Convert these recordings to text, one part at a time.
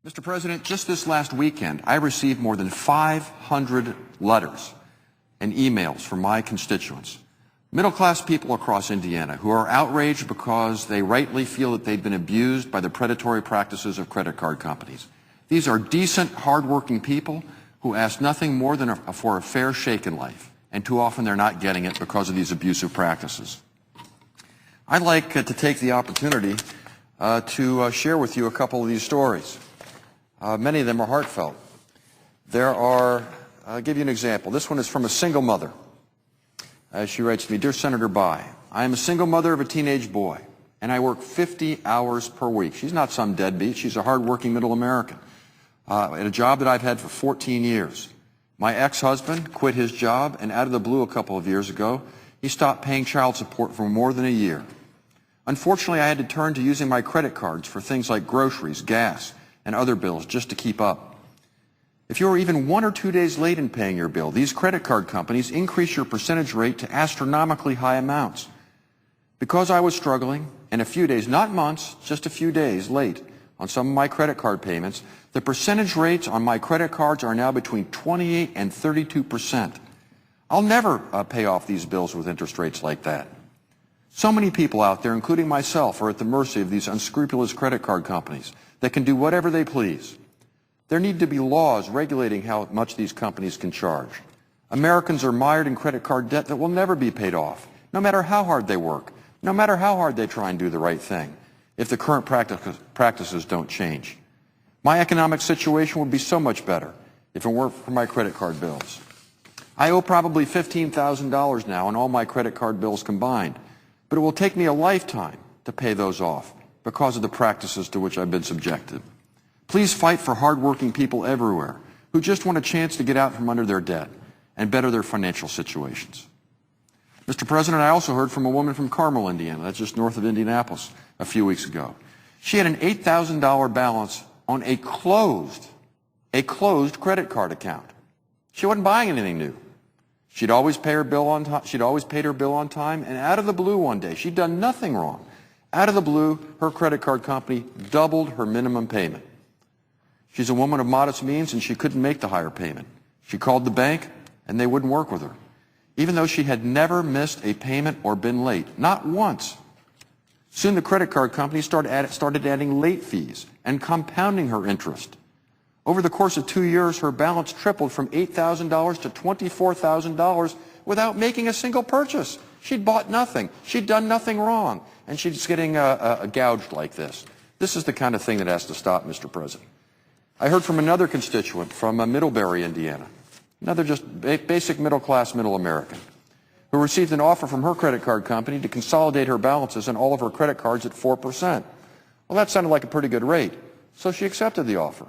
Mr. President, just this last weekend, I received more than 500 letters and emails from my constituents, middle-class people across Indiana, who are outraged because they rightly feel that they've been abused by the predatory practices of credit card companies. These are decent, hard-working people who ask nothing more than for a fair shake in life, and too often they're not getting it because of these abusive practices. I'd like to take the opportunity to share with you a couple of these stories. Many of them are heartfelt. I'll give you an example. This one is from a single mother. She writes to me, "Dear Senator Bayh, I am a single mother of a teenage boy, and I work 50 hours per week." She's not some deadbeat. She's a hardworking middle American at a job that I've had for 14 years. My ex-husband quit his job, and out of the blue a couple of years ago, he stopped paying child support for more than a year. Unfortunately, I had to turn to using my credit cards for things like groceries, gas, and other bills just to keep up. If you are even 1 or 2 days late in paying your bill, these credit card companies increase your percentage rate to astronomically high amounts. Because I was struggling, and a few days, not months, just a few days late on some of my credit card payments, the percentage rates on my credit cards are now between 28 and 32%. I'll never pay off these bills with interest rates like that. So many people out there, including myself, are at the mercy of these unscrupulous credit card companies that can do whatever they please. There need to be laws regulating how much these companies can charge. Americans are mired in credit card debt that will never be paid off, no matter how hard they work, no matter how hard they try and do the right thing, if the current practices don't change. My economic situation would be so much better if it weren't for my credit card bills. I owe probably $15,000 now on all my credit card bills combined, but it will take me a lifetime to pay those off because of the practices to which I've been subjected. Please fight for hardworking people everywhere who just want a chance to get out from under their debt and better their financial situations. Mr. President, I also heard from a woman from Carmel, Indiana, that's just north of Indianapolis, a few weeks ago. She had an $8,000 balance on a closed credit card account. She wasn't buying anything new. She'd always paid her bill on time, and out of the blue one day, she'd done nothing wrong. Out of the blue, her credit card company doubled her minimum payment. She's a woman of modest means, and she couldn't make the higher payment. She called the bank, and they wouldn't work with her, even though she had never missed a payment or been late, not once. Soon the credit card company started adding late fees and compounding her interest. Over the course of 2 years, her balance tripled from $8,000 to $24,000 without making a single purchase. She'd bought nothing. She'd done nothing wrong. And she's getting gouged like this. This is the kind of thing that has to stop, Mr. President. I heard from another constituent from Middlebury, Indiana, another just basic middle-class middle American, who received an offer from her credit card company to consolidate her balances on all of her credit cards at 4%. Well, that sounded like a pretty good rate, so she accepted the offer.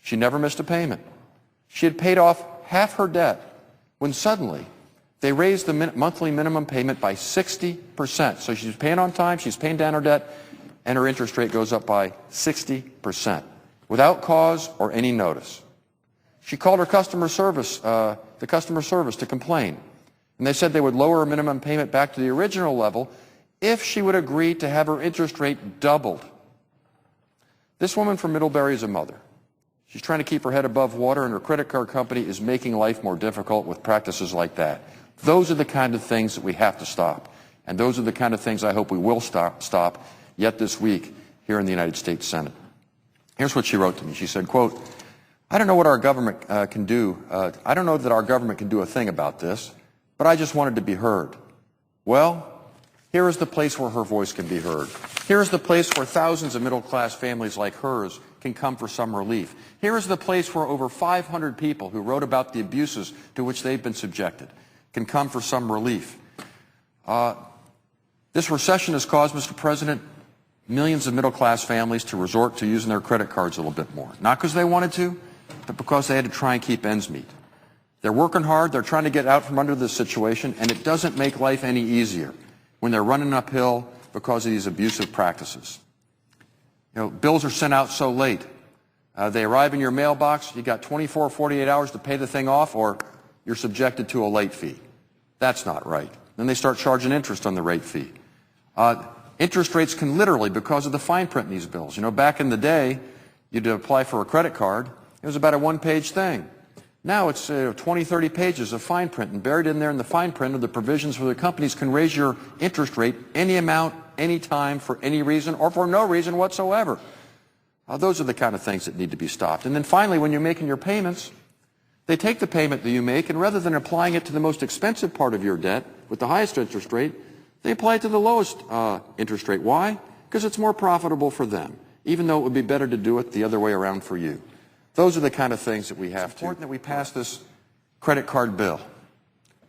She never missed a payment. She had paid off half her debt when suddenly they raised the monthly minimum payment by 60%. So she's paying on time, she's paying down her debt, and her interest rate goes up by 60% without cause or any notice. She called her customer service to complain, and they said they would lower her minimum payment back to the original level if she would agree to have her interest rate doubled. This woman from Middlebury is a mother. She's trying to keep her head above water, and her credit card company is making life more difficult with practices like that. Those are the kind of things that we have to stop, and those are the kind of things I hope we will stop yet this week here in the United States Senate. Here's what she wrote to me. She said, quote, I don't know what our government can do. I don't know that our government can do a thing about this, but I just wanted to be heard. Well, here is the place where her voice can be heard. Here is the place where thousands of middle-class families like hers can come for some relief. Here is the place where over 500 people who wrote about the abuses to which they've been subjected can come for some relief. This recession has caused, Mr. President, millions of middle-class families to resort to using their credit cards a little bit more. Not because they wanted to, but because they had to try and keep ends meet. They're working hard, they're trying to get out from under this situation, and it doesn't make life any easier when they're running uphill because of these abusive practices. You know, bills are sent out so late. They arrive in your mailbox, you got 24 or 48 hours to pay the thing off, or you're subjected to a late fee. That's not right. Then they start charging interest on the late fee. Interest rates can literally, because of the fine print in these bills. You know, back in the day, You'd apply for a credit card. It was about a one-page thing. Now it's 20, 30 pages of fine print, and buried in there in the fine print are the provisions where the companies can raise your interest rate any amount, any time, for any reason, or for no reason whatsoever. Those are the kind of things that need to be stopped. And then finally, when you're making your payments, they take the payment that you make, and rather than applying it to the most expensive part of your debt with the highest interest rate, they apply it to the lowest interest rate. Why? Because it's more profitable for them, even though it would be better to do it the other way around for you. Those are the kind of things that we have to. It's important that we pass this credit card bill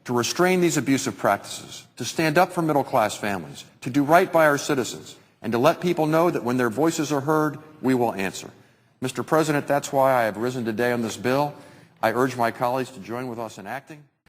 to restrain these abusive practices, to stand up for middle-class families, to do right by our citizens, and to let people know that when their voices are heard, we will answer. Mr. President, that's why I have risen today on this bill. I urge my colleagues to join with us in acting.